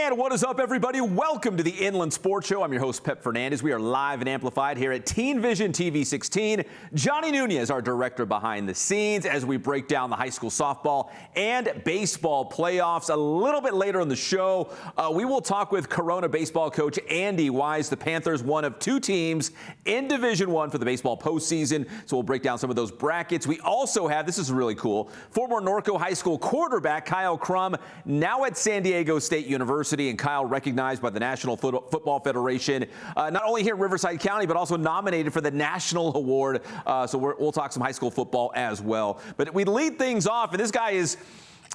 And what is up, everybody? Welcome to the Inland Sports Show. I'm your host, Pep Fernandez. We are live and amplified here at Teen Vision TV 16. Johnny Nunez, our director behind the scenes, as we break down the high school softball and baseball playoffs. A little bit later in the show, we will talk with Corona baseball coach Andy Wise. The Panthers, one of two teams in Division I for the baseball postseason. So we'll break down some of those brackets. We also have, this is really cool, former Norco High School quarterback Kyle Crum, now at San Diego State University. And Kyle recognized by the National Football Federation, not only here in Riverside County, but also nominated for the National Award. So we'll talk some high school football as well. But we lead things off, and this guy is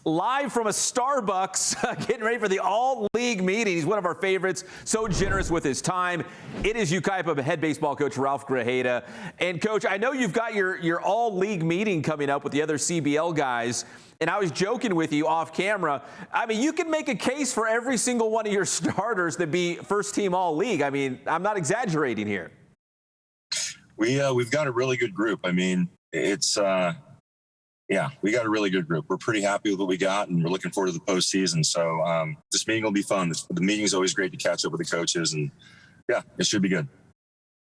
live from a Starbucks, getting ready for the all-league meeting. He's one of our favorites, so generous with his time. It is Yucaipa head baseball coach Ralph Grajeda. And, Coach, I know you've got your all-league meeting coming up with the other CBL guys. And I was joking with you off camera. I mean, you can make a case for every single one of your starters to be first-team all-league. I mean, I'm not exaggerating here. We've got a really good group. I mean, it's yeah, we got a really good group. We're pretty happy with what we got, and we're looking forward to the postseason. So this meeting will be fun. The meeting is always great to catch up with the coaches, and yeah, it should be good.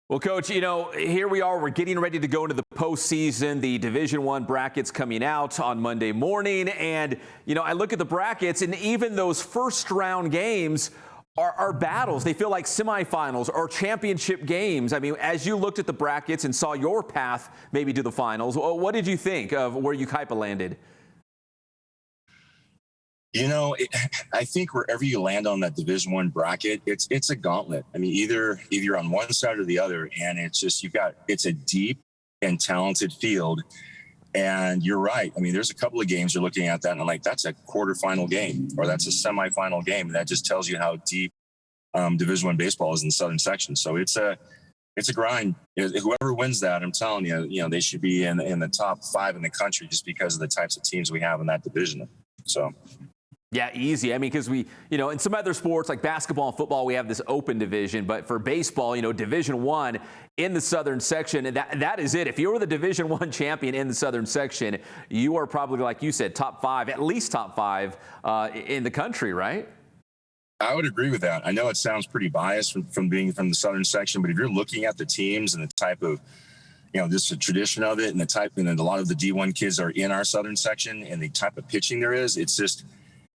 Well, Coach, you know, here we are. We're getting ready to go into the postseason. The Division I brackets coming out on Monday morning. And, you know, I look at the brackets, and even those first-round games are battles. They feel like semifinals or championship games. I mean, as you looked at the brackets and saw your path maybe to the finals, what did you think of where Yucaipa landed? You know, I think wherever you land on that Division I bracket, it's a gauntlet. I mean, either you're on one side or the other, and it's just it's a deep and talented field. And you're right. I mean, there's a couple of games you're looking at that, and I'm like, that's a quarterfinal game or that's a semifinal game, and that just tells you how deep Division I baseball is in the Southern Section. So it's a grind. Whoever wins that, I'm telling you, you know, they should be in the top 5 in the country just because of the types of teams we have in that division. So. Yeah, easy. I mean, because we, you know, in some other sports like basketball and football, we have this open division. But for baseball, you know, Division I in the Southern Section, and that is it. If you were the Division I champion in the Southern Section, you are probably, like you said, top 5, at least top 5 in the country, right? I would agree with that. I know it sounds pretty biased from being from the Southern Section, but if you're looking at the teams and the type of, you know, just the tradition of it and the type, and a lot of the D1 kids are in our Southern Section and the type of pitching there is, it's just,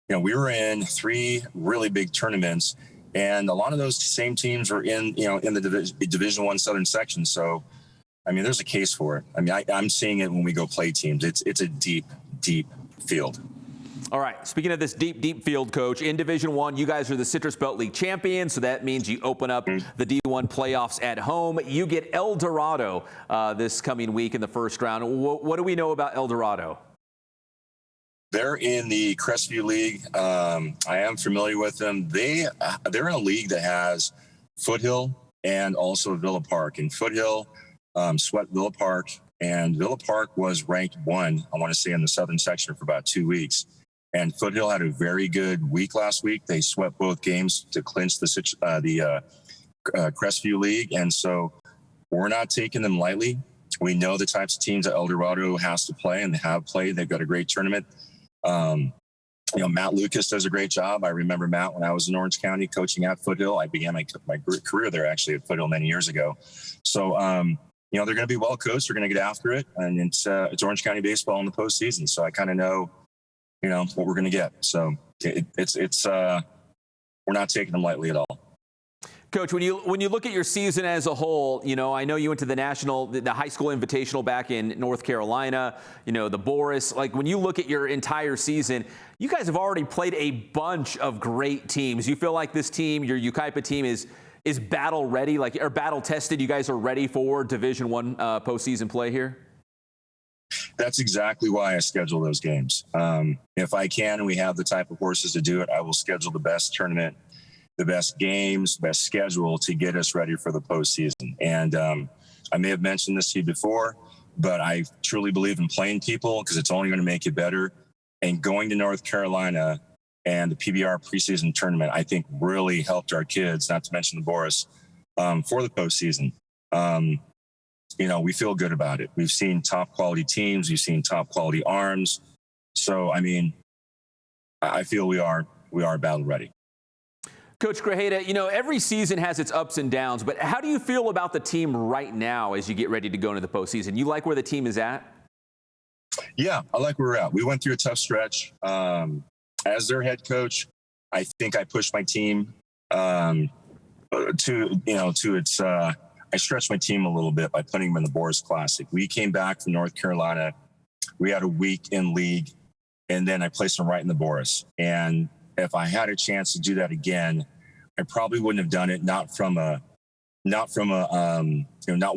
you know, we were in 3 really big tournaments, and a lot of those same teams were in the Division I Southern Section. So, I mean, there's a case for it. I mean, I'm seeing it when we go play teams. It's a deep, deep field. All right. Speaking of this deep, deep field, Coach, in Division I, you guys are the Citrus Belt League champions, so that means you open up the D1 playoffs at home. You get El Dorado this coming week in the first round. What do we know about El Dorado? They're in the Crestview League. I am familiar with them. They're in a league that has Foothill and also Villa Park. And Foothill swept Villa Park, and Villa Park was ranked 1, I want to say, in the Southern Section for about 2 weeks. And Foothill had a very good week last week. They swept both games to clinch the Crestview League. And so we're not taking them lightly. We know the types of teams that El Dorado has to play, and they have played. They've got a great tournament. You know, Matt Lucas does a great job. I remember Matt when I was in Orange County coaching at Foothill. I began my career there actually at Foothill many years ago. So, you know, they're going to be well coached. They're going to get after it, and it's Orange County baseball in the postseason. So I kind of know, you know, what we're going to get. So we're not taking them lightly at all. Coach, when you look at your season as a whole, you know, I know you went to the high school invitational back in North Carolina, you know, the Boris. Like, when you look at your entire season, you guys have already played a bunch of great teams. You feel like this team, your Yucaipa team, is battle ready, or battle tested? You guys are ready for Division I postseason play here? That's exactly why I schedule those games. If I can, and we have the type of horses to do it, I will schedule the best tournament, the best games, best schedule to get us ready for the postseason. And I may have mentioned this to you before, but I truly believe in playing people because it's only going to make it better. And going to North Carolina and the PBR preseason tournament, I think really helped our kids, not to mention the Boris, for the postseason. You know, we feel good about it. We've seen top quality teams. We've seen top quality arms. So, I mean, I feel we are battle ready. Coach Grajeda, you know, every season has its ups and downs, but how do you feel about the team right now as you get ready to go into the postseason? You like where the team is at? Yeah, I like where we're at. We went through a tough stretch. As their head coach, I think I pushed my team I stretched my team a little bit by putting them in the Boris Classic. We came back from North Carolina. We had a week in league, and then I placed them right in the Boris. And if I had a chance to do that again, I probably wouldn't have done it. Not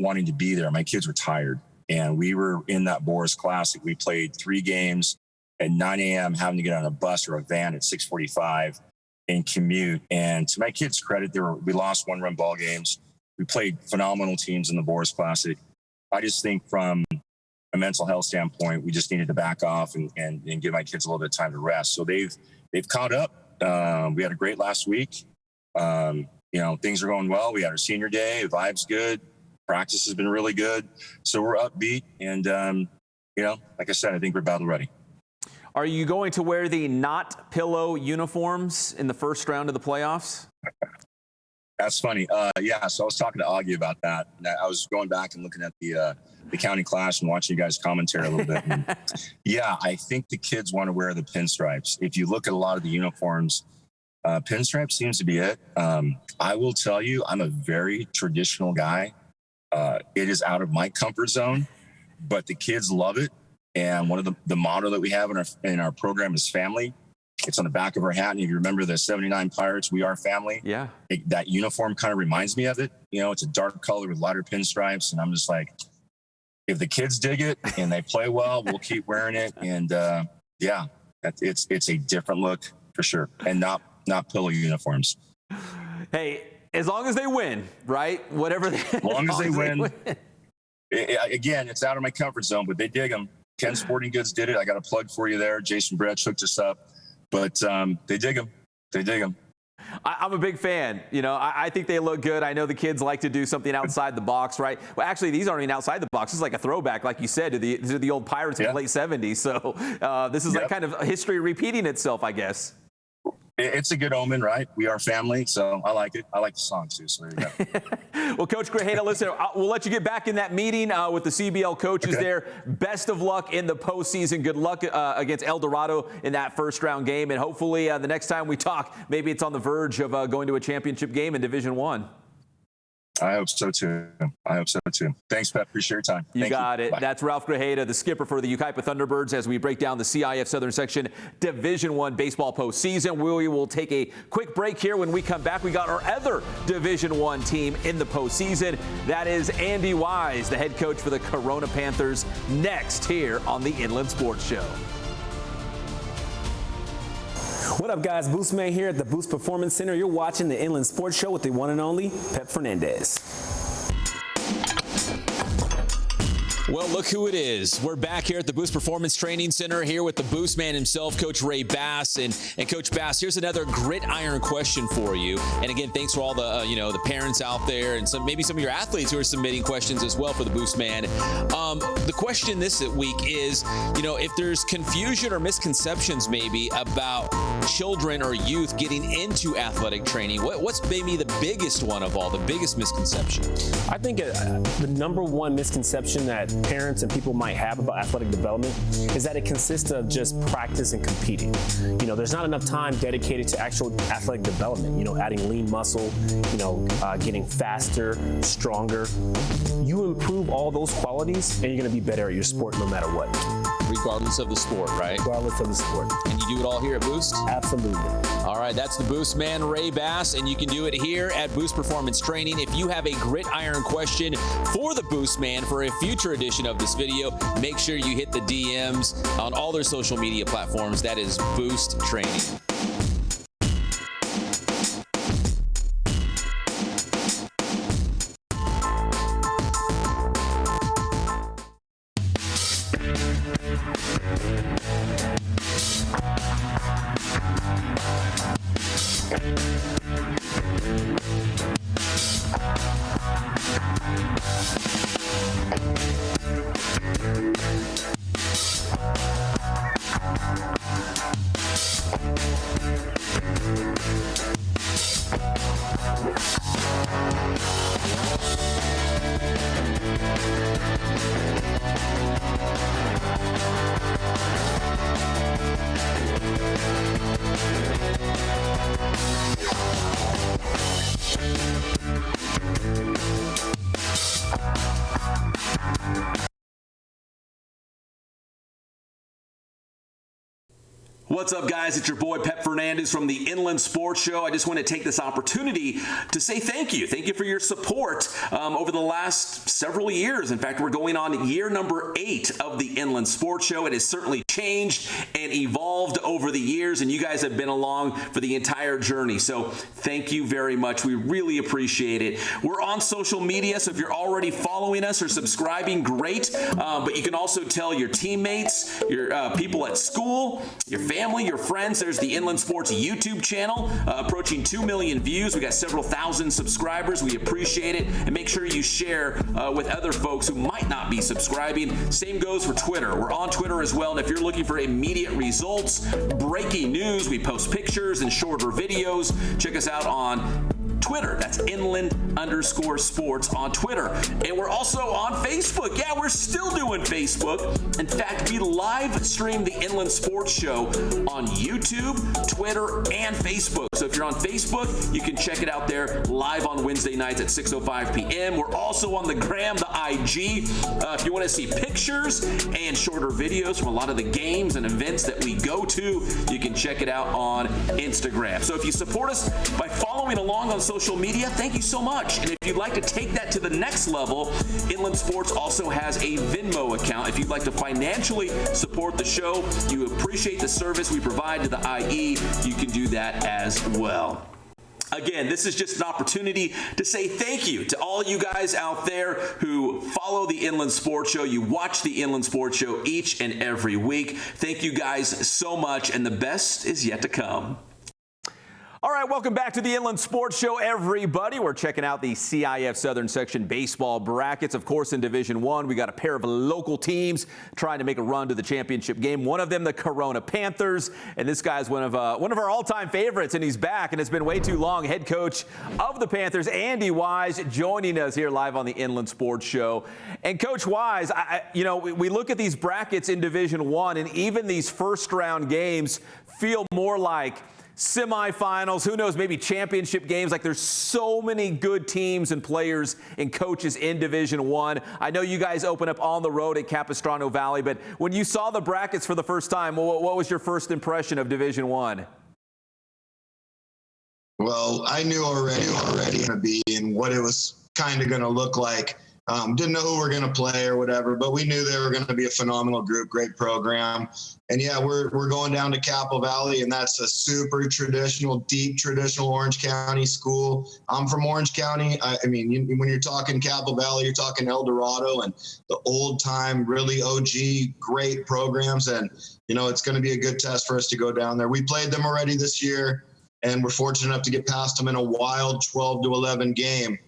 wanting to be there. My kids were tired, and we were in that Boris Classic. We played 3 games at 9 a.m., having to get on a bus or a van at 6:45 and commute. And to my kids' credit, we lost 1-run ball games. We played phenomenal teams in the Boris Classic. I just think from a mental health standpoint, we just needed to back off and give my kids a little bit of time to rest. So they've caught up. We had a great last week. Things are going well. We had our senior day. The vibe's good. Practice has been really good. So we're upbeat. And, like I said, I think we're battle ready. Are you going to wear the not pillow uniforms in the first round of the playoffs? That's funny. So I was talking to Augie about that. And I was going back and looking at the county class and watching you guys commentary a little bit. And I think the kids want to wear the pinstripes. If you look at a lot of the uniforms, pinstripe seems to be it. I will tell you, I'm a very traditional guy. It is out of my comfort zone, but the kids love it. And one of the motto that we have in our program is family. It's on the back of our hat. And if you remember the 79 Pirates, we are family. Yeah. That uniform kind of reminds me of it. It's a dark color with lighter pinstripes. And I'm just like, if the kids dig it and they play well, we'll keep wearing it. And it's a different look for sure. And not pillow uniforms. Hey, as long as they win, right? Whatever. As long as they win. Again, it's out of my comfort zone, but they dig them. Ken Sporting Goods did it. I got a plug for you there. Jason Brett hooked us up. But they dig them. They dig them. I'm a big fan. I think they look good. I know the kids like to do something outside the box, right? Well, actually, these aren't even outside the box. This is like a throwback, like you said, to the old Pirates in the late 70s. So this is like kind of history repeating itself, I guess. It's a good omen, right? We are family, so I like it. I like the song, too, so there you go. Well, Coach Grajeda, listen, we'll let you get back in that meeting with the CBL coaches there. Best of luck in the postseason. Good luck against El Dorado in that first-round game, and hopefully the next time we talk, maybe it's on the verge of going to a championship game in Division I. I hope so, too. Thanks, Pep. Appreciate your time. You got it. Bye. That's Ralph Grajeda, the skipper for the Yucaipa Thunderbirds, as we break down the CIF Southern Section Division I baseball postseason. We will take a quick break here. When we come back, we got our other Division I team in the postseason. That is Andy Wise, the head coach for the Corona Panthers, next here on the Inland Sports Show. What up, guys? Boost Man here at the Boost Performance Center. You're watching the Inland Sports Show with the one and only Pep Fernandez. Well, look who it is. We're back here at the Boost Performance Training Center here with the Boost Man himself, Coach Ray Bass. And Coach Bass, here's another gridiron question for you. And again, thanks for all the the parents out there and maybe some of your athletes who are submitting questions as well for the Boost Man. The question this week is, if there's confusion or misconceptions maybe about children or youth getting into athletic training, what's maybe the biggest one of all, the biggest misconception? I think the number one misconception that parents and people might have about athletic development is that it consists of just practice and competing. There's not enough time dedicated to actual athletic development, adding lean muscle, getting faster, stronger. You improve all those qualities and you're going to be better at your sport no matter what. Regardless of the sport, right? Regardless of the sport. And you do it all here at Boost? Absolutely. All right, that's the Boost Man, Ray Bass, and you can do it here at Boost Performance Training. If you have a gridiron question for the Boost Man for a future edition of this video, make sure you hit the DMs on all their social media platforms. That is Boost Training. What's up, guys? It's your boy Pep Fernandez from the Inland Sports Show. I just want to take this opportunity to say thank you. Thank you for your support over the last several years. In fact, we're going on year number 8 of the Inland Sports Show. It has certainly changed and evolved over the years, and you guys have been along for the entire journey. So thank you very much. We really appreciate it. We're on social media, so if you're already following us or subscribing, great. But you can also tell your teammates, your people at school, your family, your friends. There's the Inland Sports YouTube channel, approaching 2 million views. We got several thousand subscribers. We appreciate it. And make sure you share with other folks who might not be subscribing. Same goes for Twitter. We're on Twitter as well. And if you're looking for immediate results, breaking news, we post pictures and shorter videos. Check us out on Twitter. That's Inland_sports on Twitter. And we're also on Facebook. Yeah, we're still doing Facebook. In fact, we live stream the Inland Sports Show on YouTube, Twitter, and Facebook. So if you're on Facebook, you can check it out there live on Wednesday nights at 6:05 p.m. We're also on the gram, the IG. If you want to see pictures and shorter videos from a lot of the games and events that we go to, you can check it out on Instagram. So if you support us by following along on social media, thank you so much. And if you'd like to take that to the next level, Inland Sports also has a Venmo account. If you'd like to financially support the show, you appreciate the service we provide to the IE, you can do that as well. Again, this is just an opportunity to say thank you to all you guys out there who follow the Inland Sports Show. You watch the Inland Sports Show each and every week. Thank you guys so much, and the best is yet to come. All right, welcome back to the Inland Sports Show, everybody. We're checking out the CIF Southern Section baseball brackets. Of course, in Division I, we got a pair of local teams trying to make a run to the championship game. One of them, the Corona Panthers, and this guy's one of our all-time favorites, and he's back, and it's been way too long. Head coach of the Panthers, Andy Wise, joining us here live on the Inland Sports Show. And Coach Wise, we look at these brackets in Division I, and even these first-round games feel more like semifinals, who knows, maybe championship games. Like, there's so many good teams and players and coaches in Division I. I know you guys open up on the road at Capistrano Valley, but when you saw the brackets for the first time, what was your first impression of Division I? Well, I knew already going to be and what it was kind of going to look like. Didn't know who we're going to play or whatever, but we knew they were going to be a phenomenal group, great program. And yeah, we're going down to Capital Valley, and that's a super traditional, deep traditional Orange County school. I'm from Orange County. I mean, when you're talking Capital Valley, you're talking El Dorado and the old time, really OG, great programs. And, it's going to be a good test for us to go down there. We played them already this year, and we're fortunate enough to get past them in a wild 12-11 game.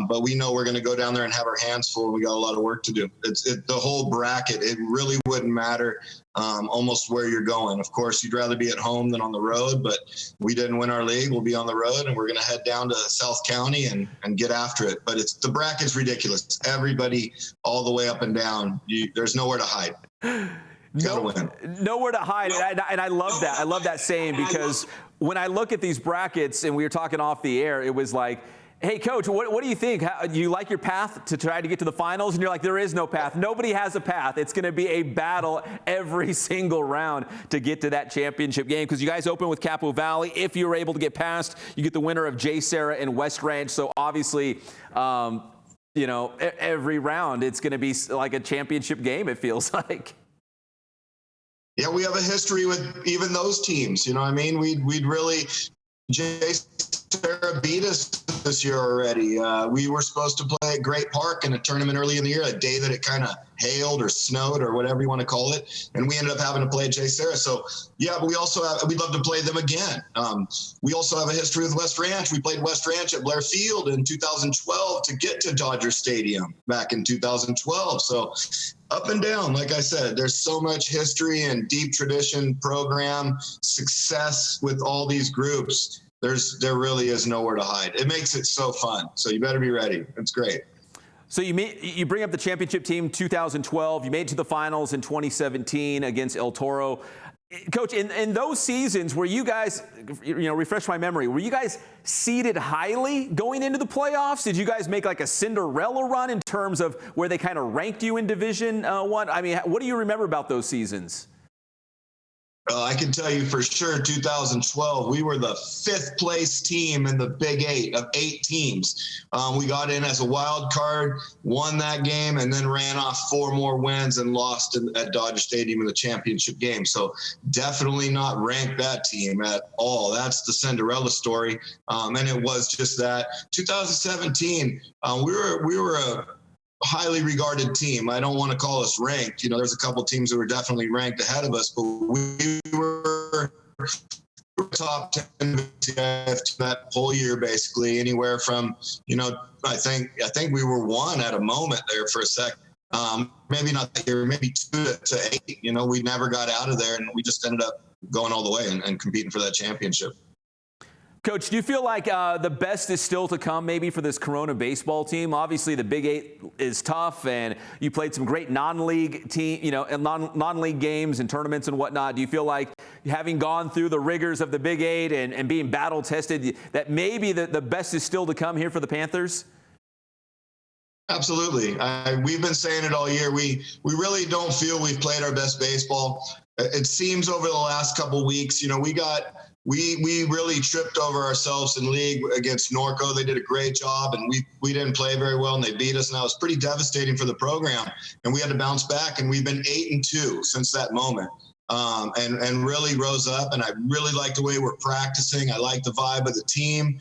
But we know we're going to go down there and have our hands full. We got a lot of work to do. The whole bracket, it really wouldn't matter almost where you're going. Of course, you'd rather be at home than on the road, but we didn't win our league. We'll be on the road, and we're going to head down to South County and get after it. But the bracket's ridiculous. Everybody all the way up and down. There's nowhere to hide. Nowhere to hide. And I love that. I love that saying, because when I look at these brackets, and we were talking off the air, it was like, hey, Coach, what do you think? Do you like your path to try to get to the finals? And you're like, there is no path. Nobody has a path. It's going to be a battle every single round to get to that championship game, because you guys open with Capo Valley. If you're able to get past, you get the winner of J. Sarah and West Ranch. So obviously, every round it's going to be like a championship game, it feels like. Yeah, we have a history with even those teams. You know what I mean? We'd really – J. Sarah beat us this year already. We were supposed to play at Great Park in a tournament early in the year, a day that it kind of hailed or snowed or whatever you want to call it, and we ended up having to play at J. Sarah. So, yeah, but we'd love to play them again. We also have a history with West Ranch. We played West Ranch at Blair Field in 2012 to get to Dodger Stadium back in 2012. So, up and down, like I said, there's so much history and deep tradition, program, success with all these groups. There really is nowhere to hide. It makes it so fun. So you better be ready. It's great. So you bring up the championship team 2012. You made it to the finals in 2017 against El Toro. Coach, in those seasons, were you guys, refresh my memory, were you guys seeded highly going into the playoffs? Did you guys make like a Cinderella run in terms of where they kind of ranked you in Division I? I mean, what do you remember about those seasons? I can tell you for sure, 2012, we were the 5th place team in the Big 8 of 8 teams. We got in as a wild card, won that game, and then ran off 4 more wins and lost at Dodger Stadium in the championship game. So definitely not ranked that team at all. That's the Cinderella story. And it was just that. 2017, we were a highly regarded team. I don't want to call us ranked. You know, there's a couple teams that were definitely ranked ahead of us, but we were top 10 that whole year, basically. Anywhere from, you know, I think we were 1 at a moment there for a second. Maybe not that year, maybe 2 to 8. You know, we never got out of there, and we just ended up going all the way and competing for that championship. Coach, do you feel like the best is still to come maybe for this Corona baseball team? Obviously, the Big 8 is tough, and you played some great non-league team, you know, and non-league games and tournaments and whatnot. Do you feel like having gone through the rigors of the Big 8 and being battle tested, that maybe the best is still to come here for the Panthers? Absolutely. We've been saying it all year. We really don't feel we've played our best baseball. It seems over the last couple weeks, you know, we really tripped over ourselves in league against Norco. They did a great job, and we didn't play very well, and they beat us, and that was pretty devastating for the program. And we had to bounce back, and we've been 8-2 since that moment. And really rose up, and I really like the way we're practicing. I like the vibe of the team.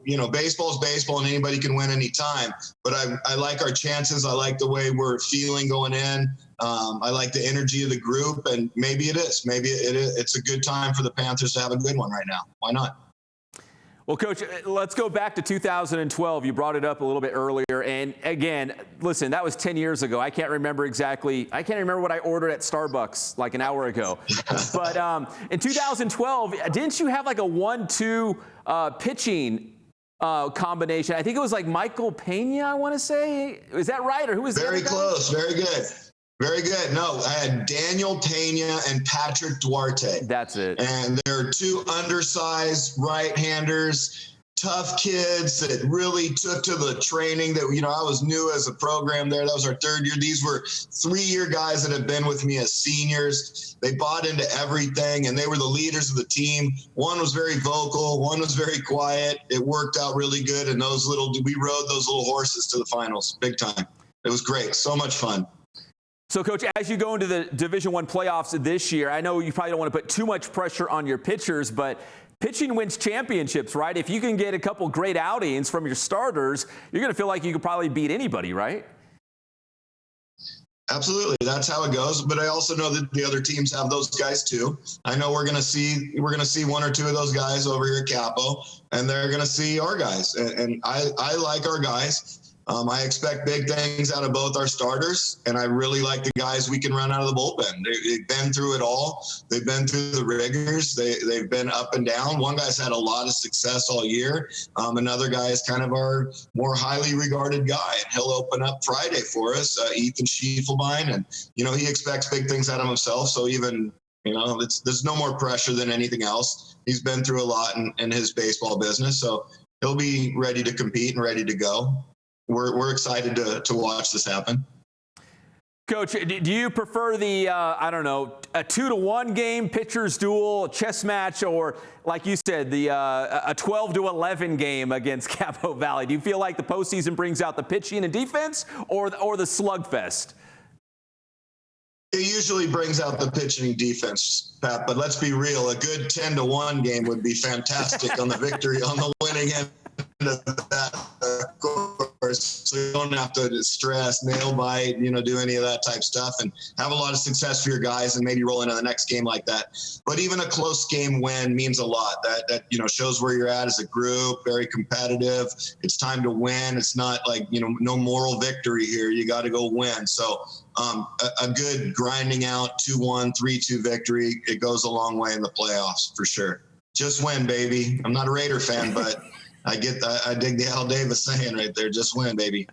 You know, baseball's baseball, and anybody can win anytime. But I like our chances. I like the way we're feeling going in. I like the energy of the group, and maybe it is. Maybe it's a good time for the Panthers to have a good one right now. Why not? Well, Coach, let's go back to 2012. You brought it up a little bit earlier. And again, listen, that was 10 years ago. I can't remember what I ordered at Starbucks like an hour ago. But in 2012, didn't you have like a 1-2 pitching combination? I think it was like Michael Pena, I want to say. Is that right? Or who was that? Very close. Very good. Very good. No, I had Daniel Pena and Patrick Duarte. That's it. And they're 2 undersized right-handers, tough kids that really took to the training that, you know, I was new as a program there. That was our 3rd year. These were 3-year guys that have been with me as seniors. They bought into everything, and they were the leaders of the team. One was very vocal. One was very quiet. It worked out really good, and we rode those little horses to the finals big time. It was great. So much fun. So, Coach, as you go into the Division I playoffs this year, I know you probably don't want to put too much pressure on your pitchers, but pitching wins championships, right? If you can get a couple great outings from your starters, you're going to feel like you could probably beat anybody, right? Absolutely. That's how it goes. But I also know that the other teams have those guys too. I know we're going to see 1 or 2 of those guys over here at Capo, and they're going to see our guys. And I like our guys. I expect big things out of both our starters, and I really like the guys we can run out of the bullpen. They've been through it all. They've been through the rigors. They've been up and down. One guy's had a lot of success all year. Another guy is kind of our more highly regarded guy, and he'll open up Friday for us, Ethan Schiefelbein, and, you know, he expects big things out of himself. So even, you know, there's no more pressure than anything else. He's been through a lot in his baseball business, so he'll be ready to compete and ready to go. We're excited to watch this happen. Coach, do you prefer the, a 2-1 game, pitcher's duel, chess match, or like you said, a 12-11 game against Capo Valley? Do you feel like the postseason brings out the pitching and defense, or the slugfest? It usually brings out the pitching and defense, Pat, but let's be real. A good 10-1 game would be fantastic on the winning end of that, of course. So you don't have to stress, nail bite, you know, do any of that type stuff, and have a lot of success for your guys and maybe roll into the next game like that. But even a close game win means a lot. That you know, shows where you're at as a group, very competitive. It's time to win. It's not like, you know, no moral victory here. You got to go win. So a good grinding out 2-1, 3-2 victory, it goes a long way in the playoffs for sure. Just win, baby. I'm not a Raider fan, but I dig the Al Davis saying right there, just win, baby.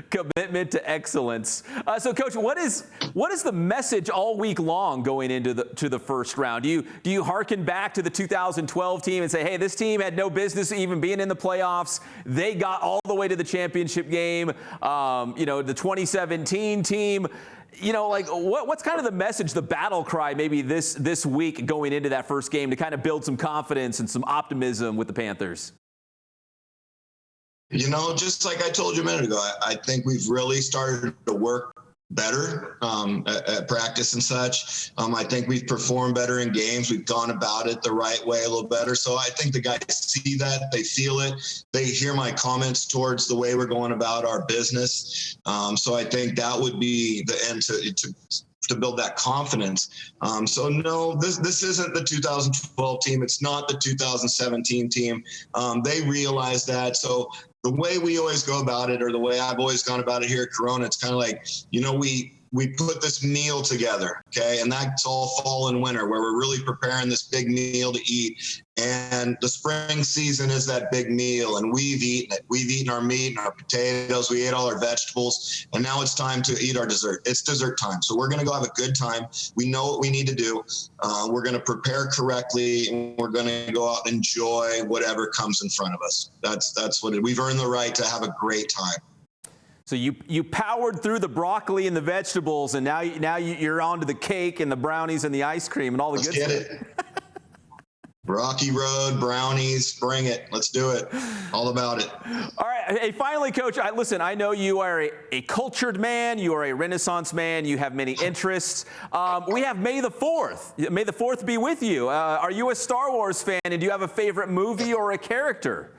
Commitment to excellence. So, Coach, what is the message all week long going into the first round? Do you hearken back to the 2012 team and say, hey, this team had no business even being in the playoffs. They got all the way to the championship game. You know, the 2017 team, You know, like what's kind of the message, the battle cry maybe this week going into that first game to kind of build some confidence and some optimism with the Panthers? You know, just like I told you a minute ago, I think we've really started to work better at practice and such. I think we've performed better in games. We've gone about it the right way a little better. So I think the guys see that, they feel it, they hear my comments towards the way we're going about our business. So I think that would be the end to build that confidence. So no, this isn't the 2012 team. It's not the 2017 team. They realize that. So the way we always go about it, or the way I've always gone about it here at Corona, it's kind of like, you know, we put this meal together, okay? And that's all fall and winter, where we're really preparing this big meal to eat. And the spring season is that big meal, and we've eaten it. We've eaten our meat and our potatoes. We ate all our vegetables, and now it's time to eat our dessert. It's dessert time. So we're going to go have a good time. We know what we need to do. We're going to prepare correctly, and we're going to go out and enjoy whatever comes in front of us. That's what we've earned the right to have a great time. So you powered through the broccoli and the vegetables, and now you're on to the cake and the brownies and the ice cream and all the Let's good get stuff. it. Rocky Road, brownies, bring it. Let's do it. All about it. All right. Hey, finally, Coach, listen, I know you are a cultured man. You are a Renaissance man. You have many interests. We have May the 4th. May the 4th be with you. Are you a Star Wars fan, and do you have a favorite movie or a character?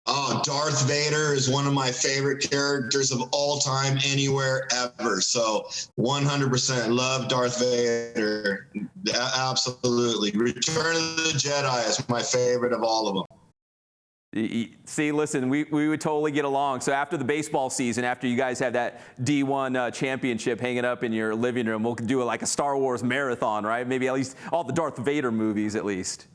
Oh, Darth Vader is one of my favorite characters of all time, anywhere, ever. So 100% love Darth Vader. Absolutely. Return of the Jedi is my favorite of all of them. See, listen, we would totally get along. So after the baseball season, after you guys have that D1 championship hanging up in your living room, we'll do like a Star Wars marathon, right? Maybe at least all the Darth Vader movies at least.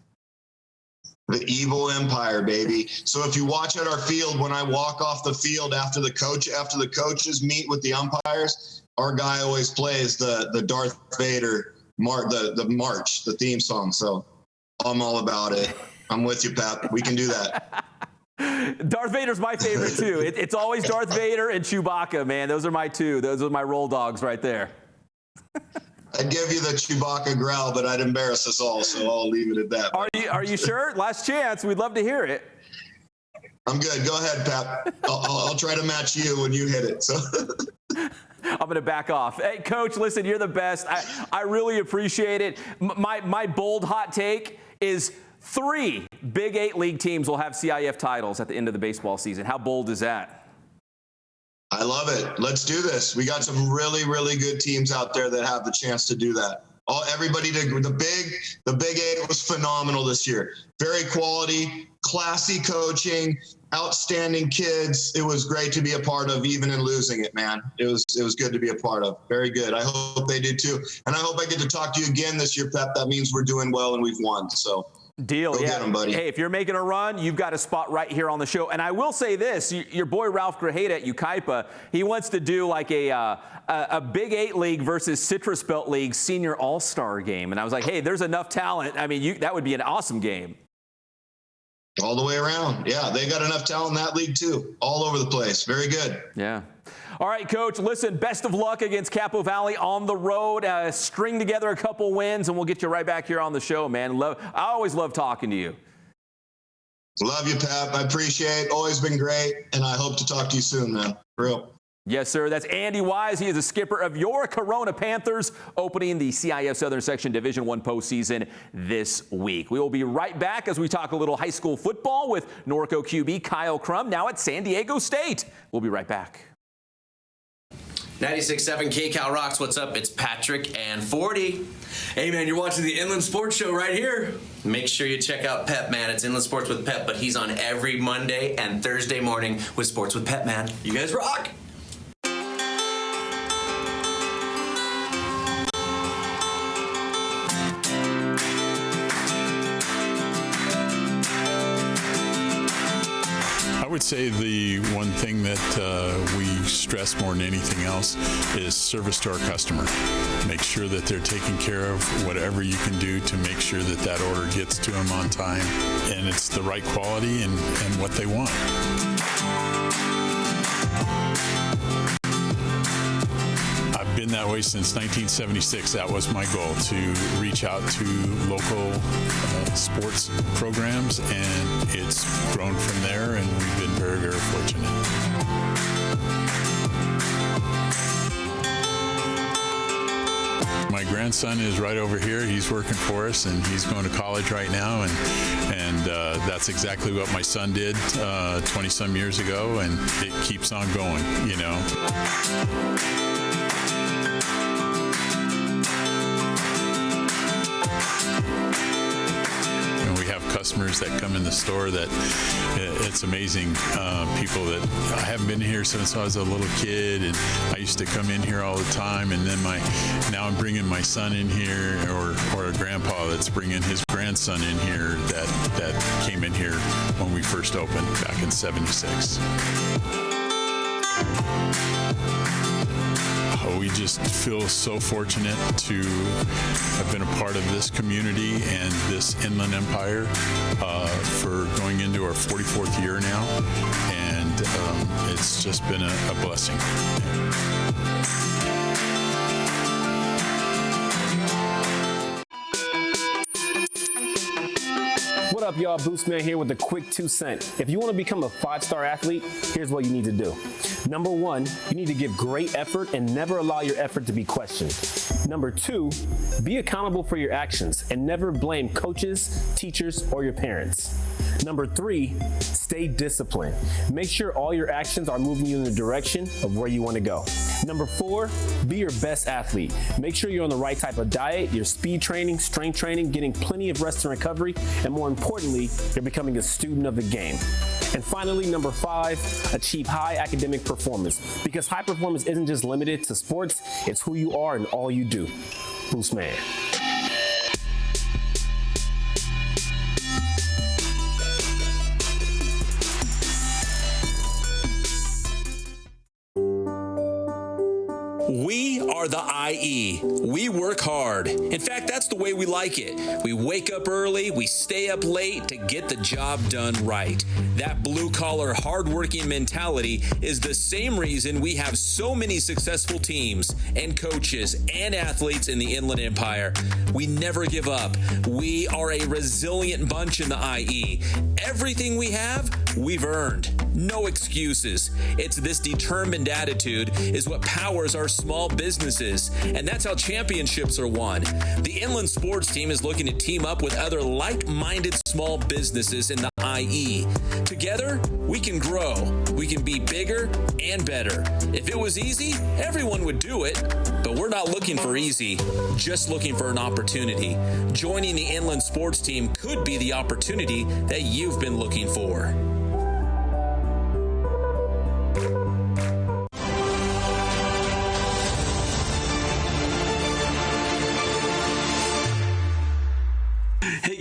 The evil empire, baby. So if you watch at our field, when I walk off the field after the coaches meet with the umpires, our guy always plays the Darth Vader the march, the theme song. So I'm all about it. I'm with you, Pap. We can do that. Darth Vader's my favorite too. It's always Darth Vader and Chewbacca, man. Those are my two. Those are my roll dogs right there. I'd give you the Chewbacca growl, but I'd embarrass us all, so I'll leave it at that. Are you sure? Last chance. We'd love to hear it. I'm good. Go ahead, Pap. I'll try to match you when you hit it. So I'm going to back off. Hey, Coach, listen, you're the best. I really appreciate it. My bold hot take is 3 Big 8 league teams will have CIF titles at the end of the baseball season. How bold is that? I love it. Let's do this. We got some really, really good teams out there that have the chance to do that. Everybody did. The Big 8 was phenomenal this year. Very quality, classy coaching, outstanding kids. It was great to be a part of, even in losing it, man. It was good to be a part of. Very good. I hope they did too. And I hope I get to talk to you again this year, Pep. That means we're doing well and we've won. So deal. Go get 'em, buddy. Hey, if you're making a run, you've got a spot right here on the show. And I will say this, your boy Ralph Grajeda at Yucaipa, he wants to do like a Big 8 league versus Citrus Belt League senior all-star game. And I was like, hey, there's enough talent. I mean, that would be an awesome game. All the way around. Yeah, they got enough talent in that league too. All over the place. Very good. Yeah. All right, Coach, listen, best of luck against Capo Valley on the road. String together a couple wins, and we'll get you right back here on the show, man. I always love talking to you. Love you, Pap. I appreciate it. Always been great, and I hope to talk to you soon, man. For real. Yes, sir. That's Andy Wise. He is a skipper of your Corona Panthers, opening the CIF Southern Section Division I postseason this week. We will be right back as we talk a little high school football with Norco QB Kyle Crum, now at San Diego State. We'll be right back. 96.7 KCal Rocks. What's up? It's Patrick and 40. Hey, man, you're watching the Inland Sports Show right here. Make sure you check out Pep, man. It's Inland Sports with Pep, but he's on every Monday and Thursday morning with Sports with Pep, man. You guys rock. I would say the one thing that we stress more than anything else is service to our customer. Make sure that they're taking care of whatever you can do to make sure that that order gets to them on time and it's the right quality and what they want. been that way since 1976. That was my goal, to reach out to local sports programs, and it's grown from there, and we've been very, very fortunate. My grandson is right over here. He's working for us, and he's going to college right now, and that's exactly what my son did 20-some years ago, and it keeps on going, you know. Customers that come in the store that it's amazing. People that I haven't been here since I was a little kid, and I used to come in here all the time, and then now I'm bringing my son in here, or a grandpa that's bringing his grandson in here that came in here when we first opened back in '76. We just feel so fortunate to have been a part of this community and this Inland Empire for going into our 44th year now, and it's just been a blessing. What up, y'all? Boostman here with a quick 2 cent. If you want to become a 5-star athlete, here's what you need to do. Number 1, you need to give great effort and never allow your effort to be questioned. Number 2, be accountable for your actions and never blame coaches, teachers, or your parents. Number 3, stay disciplined. Make sure all your actions are moving you in the direction of where you want to go. Number 4, be your best athlete. Make sure you're on the right type of diet, your speed training, strength training, getting plenty of rest and recovery, and more importantly, you're becoming a student of the game. And finally, number 5, achieve high academic performance. Because high performance isn't just limited to sports, it's who you are and all you do. Boostman. We are the IE. We work hard. In fact, that's the way we like it. We wake up early, we stay up late to get the job done right. That blue-collar, hard-working mentality is the same reason we have so many successful teams and coaches and athletes in the Inland Empire. We never give up. We are a resilient bunch in the IE. Everything we have, we've earned. No excuses. It's this determined attitude is what powers our small businesses, and that's how championships are won. The Inland Sports Team is looking to team up with other like-minded small businesses in the IE. Together, we can grow. We can be bigger and better. If it was easy, everyone would do it, but we're not looking for easy, just looking for an opportunity. Joining the Inland Sports Team could be the opportunity that you've been looking for.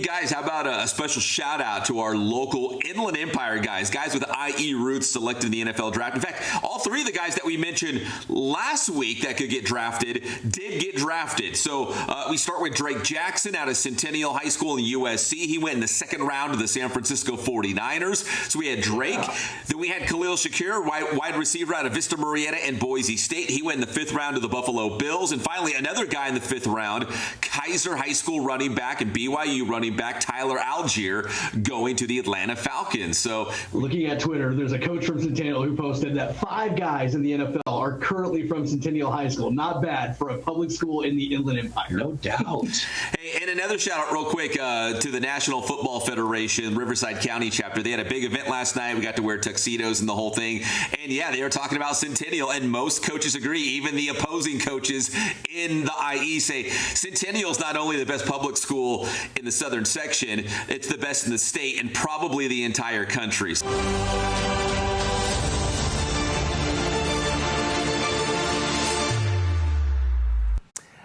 Guys, how about a special shout out to our local Inland Empire guys with IE roots selected in the NFL draft. In fact, all 3 of the guys that we mentioned last week that could get drafted did get drafted. So we start with Drake Jackson out of Centennial High School in USC. He went in the 2nd round to the San Francisco 49ers. So we had Drake. Then we had Khalil Shakir, wide receiver out of Vista Marietta and Boise State. He went in the 5th round to the Buffalo Bills. And finally, another guy in the 5th round, Kaiser High School running back and BYU running back Tyler Algier going to the Atlanta Falcons. So looking at Twitter, there's a coach from Centennial who posted that 5 guys in the NFL are currently from Centennial High School. Not bad for a public school in the Inland Empire. No doubt. Hey, and another shout out real quick to the National Football Federation Riverside County chapter. They had a big event last night. We got to wear tuxedos and the whole thing. And yeah, they were talking about Centennial, and most coaches agree. Even the opposing coaches in the IE say Centennial is not only the best public school in the Southern Section, it's the best in the state and probably the entire country.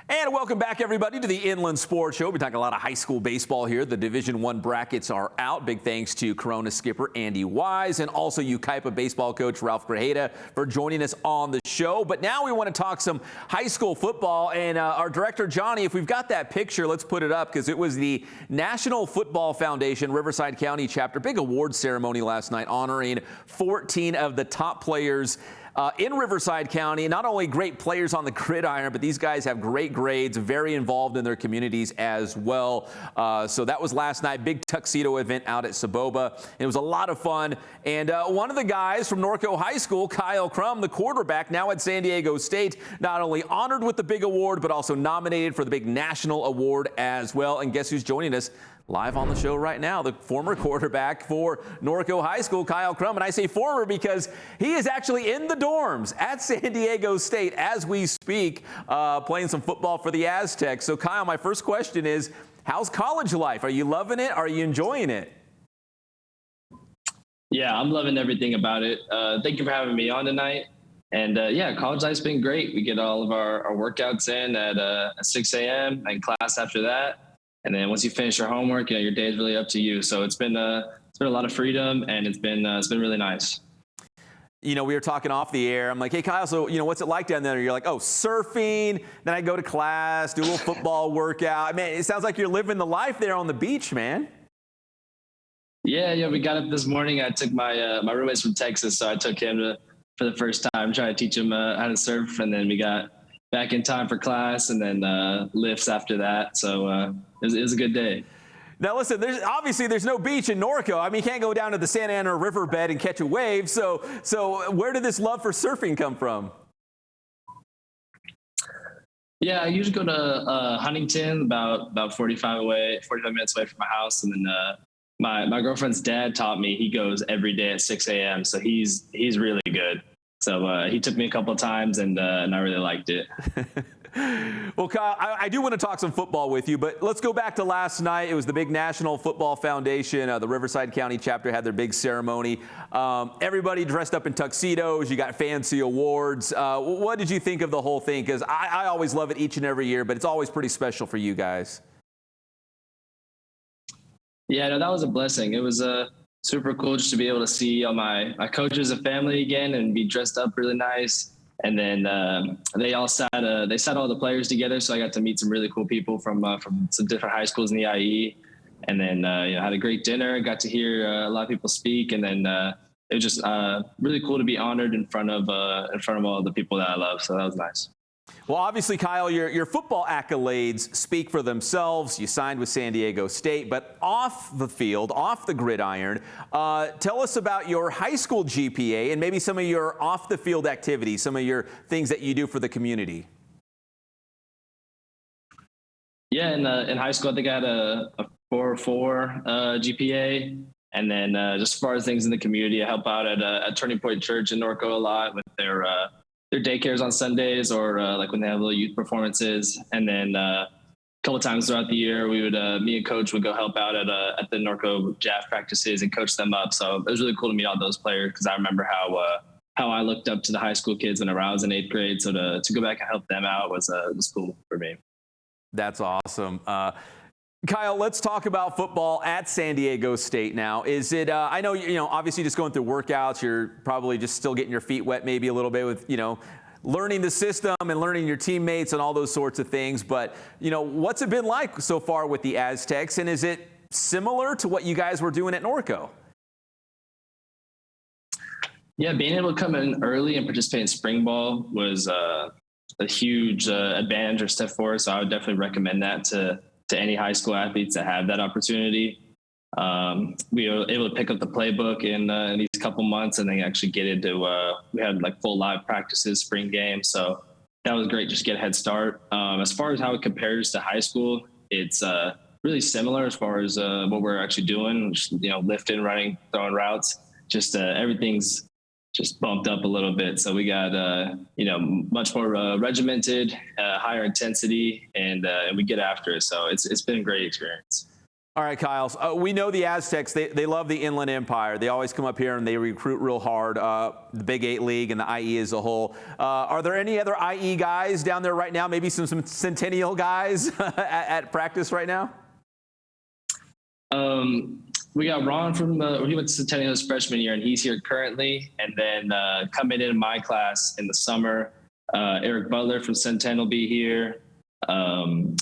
And welcome back, everybody, to the Inland Sports Show. We're talking a lot of high school baseball here. The Division I brackets are out. Big thanks to Corona skipper Andy Wise and also Yucaipa baseball coach Ralph Grajeda for joining us on the show. But now we want to talk some high school football. And our director, Johnny, if we've got that picture, let's put it up, because it was the National Football Foundation Riverside County chapter. Big award ceremony last night honoring 14 of the top players in Riverside County. Not only great players on the gridiron, but these guys have great grades, very involved in their communities as well. So that was last night, big tuxedo event out at Saboba. It was a lot of fun. And one of the guys from Norco High School, Kyle Crum, the quarterback now at San Diego State, not only honored with the big award, but also nominated for the big national award as well. And guess who's joining us live on the show right now? The former quarterback for Norco High School, Kyle Crum. And I say former because he is actually in the dorms at San Diego State as we speak, playing some football for the Aztecs. So Kyle, my first question is, how's college life? Are you loving it? Are you enjoying it? Yeah, I'm loving everything about it. Thank you for having me on tonight. And yeah, college life's been great. We get all of our workouts in at 6 a.m. and class after that. And then once you finish your homework, your day is really up to you. So it's been a lot of freedom, and it's been really nice. We were talking off the air. I'm like, hey, Kyle, so, what's it like down there? You're like, oh, surfing. Then I go to class, do a little football workout. Man, it sounds like you're living the life there on the beach, man. Yeah, we got up this morning. I took my roommate's from Texas, so I took him for the first time, trying to teach him how to surf. And then we got back in time for class, and then lifts after that. So it was a good day. Now, listen, there's no beach in Norco. I mean, you can't go down to the Santa Ana riverbed and catch a wave. So where did this love for surfing come from? Yeah, I usually go to Huntington, about 45 minutes away from my house. And then my girlfriend's dad taught me. He goes every day at 6 a.m. So he's really good. So he took me a couple of times, and I really liked it. Well, Kyle, I do want to talk some football with you, but let's go back to last night. It was the big National Football Foundation. The Riverside County chapter had their big ceremony. Everybody dressed up in tuxedos. You got fancy awards. What did you think of the whole thing? Because I always love it each and every year, but it's always pretty special for you guys. Yeah, no, that was a blessing. It was super cool just to be able to see all my coaches and family again and be dressed up really nice. And then they sat all the players together, so I got to meet some really cool people from some different high schools in the IE. And then had a great dinner. Got to hear a lot of people speak, and then it was just really cool to be honored in front of all the people that I love. So that was nice. Well, obviously, Kyle, your football accolades speak for themselves. You signed with San Diego State, but off the field, off the gridiron, tell us about your high school GPA and maybe some of your off-the-field activities, some of your things that you do for the community. Yeah, in high school, I think I had a 4.4 GPA. And then just as far as things in the community, I help out at Turning Point Church in Norco a lot with their daycares on Sundays, or like when they have little youth performances. And then a couple of times throughout the year, we would me and coach would go help out at the Norco JAF practices and coach them up. So it was really cool to meet all those players, because I remember how I looked up to the high school kids whenever I was in 8th grade. So to go back and help them out was cool for me. That's awesome. Kyle, let's talk about football at San Diego State now. Is it, I know, obviously just going through workouts, you're probably just still getting your feet wet maybe a little bit with, learning the system and learning your teammates and all those sorts of things. But, what's it been like so far with the Aztecs? And is it similar to what you guys were doing at Norco? Yeah, being able to come in early and participate in spring ball was a huge advantage or step forward. So I would definitely recommend that to any high school athletes that have that opportunity. We were able to pick up the playbook in these couple months, and then actually get into, we had like full live practices, spring games. So that was great, just to get a head start. As far as how it compares to high school, it's really similar as far as what we're actually doing, just, lifting, running, throwing routes, just everything's just bumped up a little bit. So we got, much more regimented, higher intensity, and we get after it. So it's been a great experience. All right, Kyle. We know the Aztecs, they love the Inland Empire. They always come up here and they recruit real hard, the Big 8 League and the IE as a whole. Are there any other IE guys down there right now? Maybe some Centennial guys at practice right now? We got Ron he went to Centennial his freshman year, and he's here currently. And then coming in my class in the summer, Eric Butler from Centennial will be here.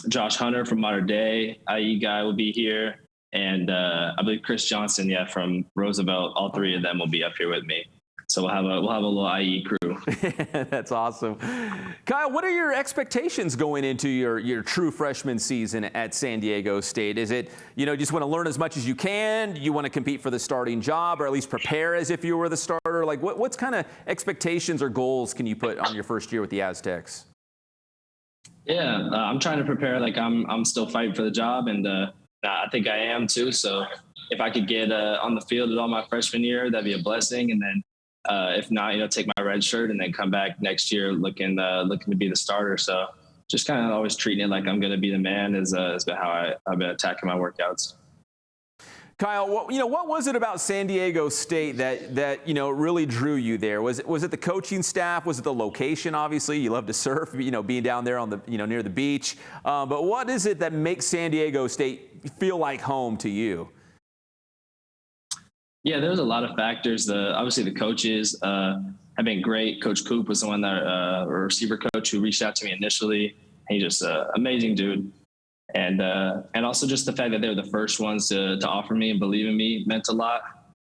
Josh Hunter from Modern Day, IE guy, will be here. And I believe Chris Johnson, from Roosevelt. All three of them will be up here with me. So we'll have a little IE crew. That's awesome. Kyle, what are your expectations going into your true freshman season at San Diego State? Is it, just want to learn as much as you can? You want to compete for the starting job, or at least prepare as if you were the starter? Like, what's kind of expectations or goals can you put on your first year with the Aztecs? Yeah, I'm trying to prepare like I'm still fighting for the job, and I think I am too. So if I could get on the field at all my freshman year, that'd be a blessing. And then if not, take my red shirt and then come back next year looking to be the starter. So just kind of always treating it like I'm going to be the man has been how I've been attacking my workouts. Kyle, what was it about San Diego State that really drew you there? Was it the coaching staff? Was it the location? Obviously, you love to surf, being down there on the near the beach. But what is it that makes San Diego State feel like home to you? Yeah, there's a lot of factors. Obviously, the coaches have been great. Coach Coop was the one that receiver coach who reached out to me initially. He's just an amazing dude. And also just the fact that they were the first ones to offer me and believe in me meant a lot.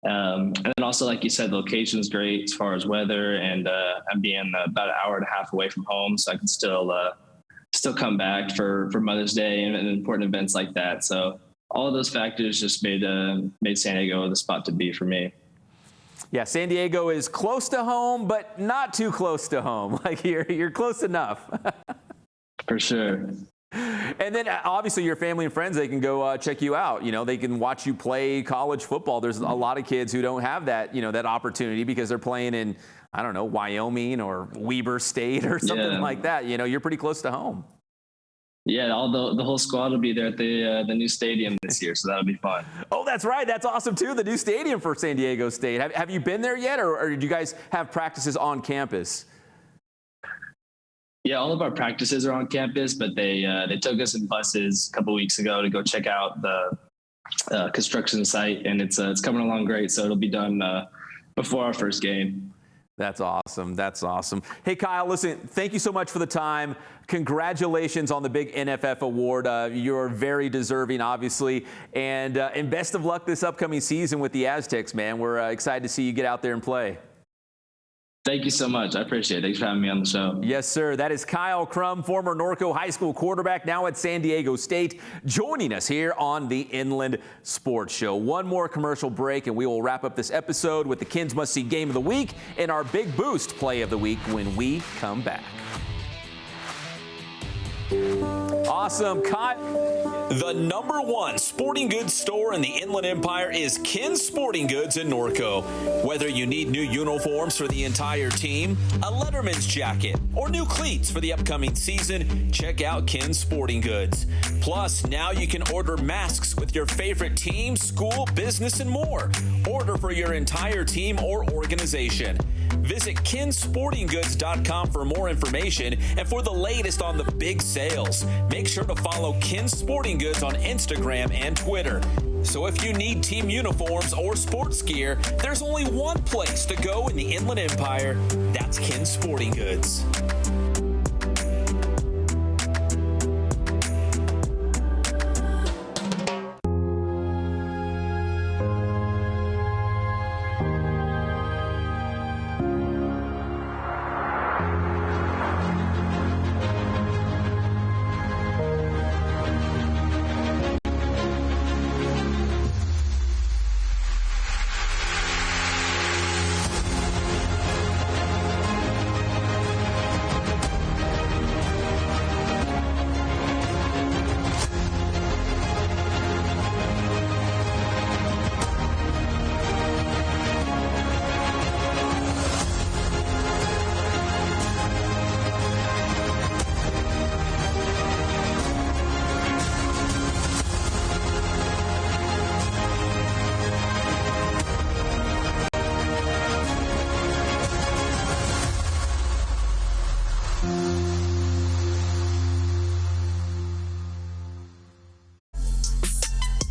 And then also, like you said, the location's great as far as weather, and I'm being about an hour and a half away from home, so I can still come back for Mother's Day and important events like that. So all of those factors just made San Diego the spot to be for me. Yeah, San Diego is close to home, but not too close to home. Like you're close enough. For sure. And then obviously your family and friends, they can go check you out. They can watch you play college football. There's a lot of kids who don't have that, that opportunity because they're playing in, I don't know, Wyoming or Weber State or something like that. You're pretty close to home. Yeah, the whole squad will be there at the new stadium this year, so that'll be fun. Oh, that's right. That's awesome too. The new stadium for San Diego State. Have you been there yet, or did you guys have practices on campus? Yeah, all of our practices are on campus, but they took us in buses a couple weeks ago to go check out the construction site, and it's coming along great. So it'll be done before our first game. That's awesome. That's awesome. Hey, Kyle, listen, thank you so much for the time. Congratulations on the big NFF award. You're very deserving, obviously, and best of luck this upcoming season with the Aztecs, man. We're excited to see you get out there and play. Thank you so much. I appreciate it. Thanks for having me on the show. Yes, sir. That is Kyle Crum, former Norco High School quarterback, now at San Diego State, joining us here on the Inland Sports Show. One more commercial break, and we will wrap up this episode with the Kins Must See Game of the Week and our Big Boost Play of the Week when we come back. Awesome, Kyle. The #1 sporting goods store in the Inland Empire is Kins Sporting Goods in Norco. Whether you need new uniforms for the entire team, a Letterman's jacket, or new cleats for the upcoming season, check out Kins Sporting Goods. Plus, now you can order masks with your favorite team, school, business, and more. Order for your entire team or organization. Visit kinsportinggoods.com for more information and for the latest on the big sales. Make sure to follow Kins Sporting Goods on Instagram and Twitter. So if you need team uniforms or sports gear, there's only one place to go in the Inland Empire. That's Kins Sporting Goods.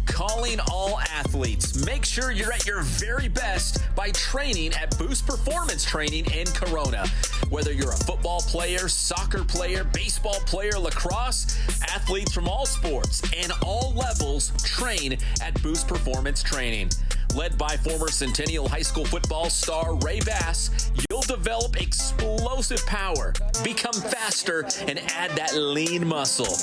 Calling all athletes. Make sure you're at your very best by training at Boost Performance Training in Corona. Whether you're a football player, soccer player, baseball player, lacrosse, athletes from all sports and all levels train at Boost Performance Training. Led by former Centennial High School football star Ray Bass, you'll develop explosive power, become faster, and add that lean muscle.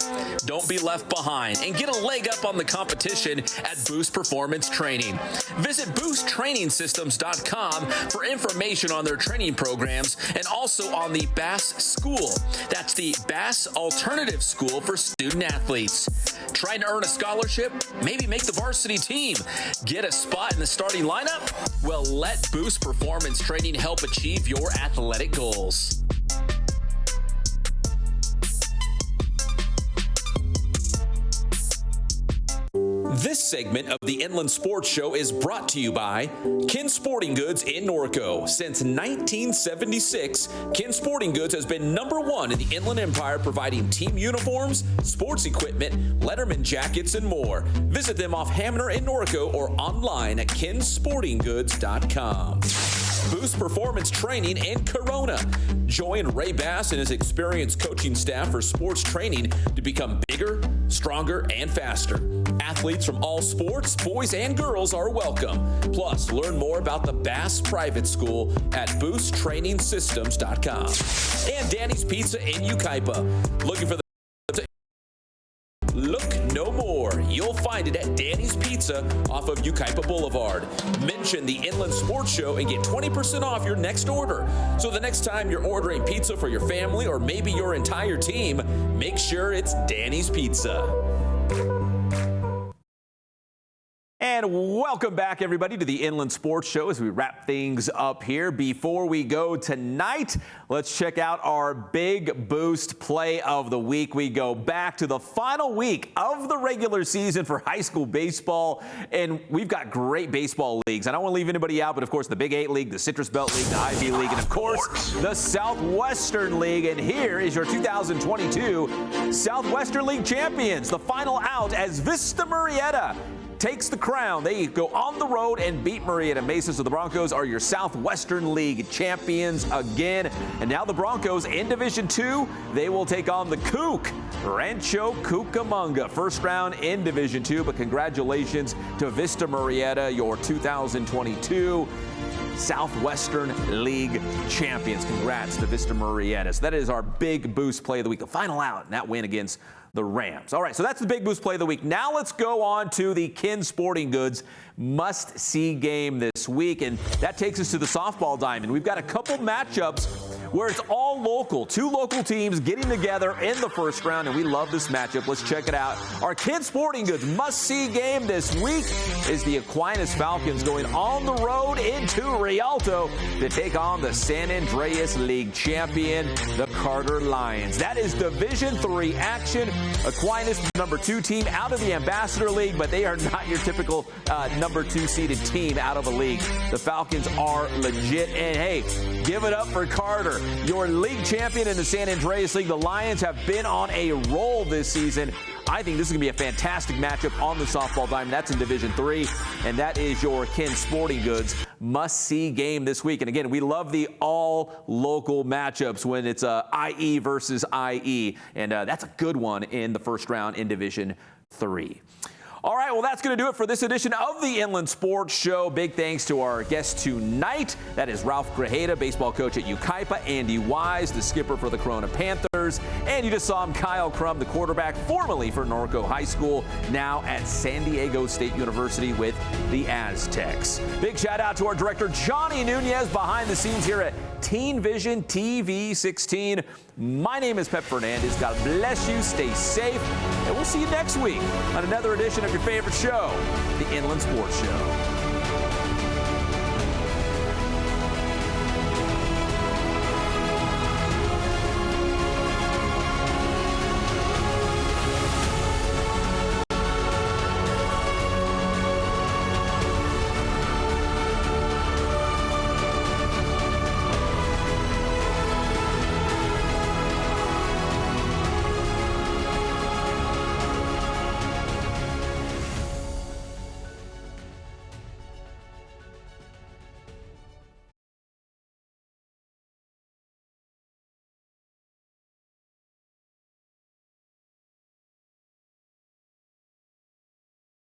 Don't be left behind and get a leg up on the competition at Boost Performance Training. Visit boosttrainingsystems.com for information on their training programs and also on the Bass School. That's the Bass Alternative School for student athletes. Trying to earn a scholarship? Maybe make the varsity team. Get a spot in the starting lineup? Well, let Boost Performance Training help achieve your athletic goals. This segment of the Inland Sports Show is brought to you by Ken Sporting Goods in Norco. Since 1976, Ken Sporting Goods has been #1 in the Inland Empire, providing team uniforms, sports equipment, Letterman jackets, and more. Visit them off Hamner in Norco or online at kensportinggoods.com. Boost Performance Training in Corona. Join Ray Bass and his experienced coaching staff for sports training to become bigger, stronger, and faster. Athletes from all sports, boys and girls, are welcome. Plus, learn more about the Bass Private School at boosttrainingsystems.com. And Danny's Pizza in Yucaipa. Looking for the Look no more. You'll find it at Danny's Pizza off of Yucaipa Boulevard. Mention the Inland Sports Show and get 20% off your next order. So the next time you're ordering pizza for your family or maybe your entire team, make sure it's Danny's Pizza. And welcome back, everybody, to the Inland Sports Show as we wrap things up here. Before we go tonight, let's check out our Big Boost Play of the Week. We go back to the final week of the regular season for high school baseball, and we've got great baseball leagues. I don't want to leave anybody out, but of course the Big 8 League, the Citrus Belt League, the Ivy League, and of course the Southwestern League. And here is your 2022 Southwestern League champions. The final out as Vista Murrieta takes the crown. They go on the road and beat Murrieta Mesa. So the Broncos are your Southwestern League champions again. And now the Broncos in Division 2, they will take on the Kook, Rancho Cucamonga. First round in Division 2, but congratulations to Vista Murrieta, your 2022 Southwestern League champions. Congrats to Vista Murrieta. So that is our Big Boost Play of the Week, the final out, and that win against the Rams. All right, so that's the Big Boost Play of the Week. Now let's go on to the Ken Sporting Goods must-see game this week, and that takes us to the softball diamond. We've got a couple matchups where it's all local. Two local teams getting together in the first round, and we love this matchup. Let's check it out. Our Ken Sporting Goods must-see game this week is the Aquinas Falcons going on the road into Rialto to take on the San Andreas League champion, the Carter Lions. That is Division III action. Aquinas, the #2 team out of the Ambassador League, but they are not your typical #2 seeded team out of a league. The Falcons are legit, and hey, give it up for Carter, your league champion in the San Andreas League. The Lions have been on a roll this season. I think this is going to be a fantastic matchup on the softball diamond. That's in Division III, and that is your Ken Sporting Goods must-see game this week. And again, we love the all-local matchups when it's IE versus IE, and that's a good one in the first round in Division III. All right, well, that's going to do it for this edition of the Inland Sports Show. Big thanks to our guest tonight. That is Ralph Grajeda, baseball coach at Yucaipa, Andy Wise, the skipper for the Corona Panthers, and you just saw him, Kyle Crum, the quarterback, formerly for Norco High School, now at San Diego State University with the Aztecs. Big shout out to our director, Johnny Nunez, behind the scenes here at Teen Vision TV 16. My name is Pep Fernandez. God bless you. Stay safe. And we'll see you next week on another edition of your favorite show, the Inland Sports Show.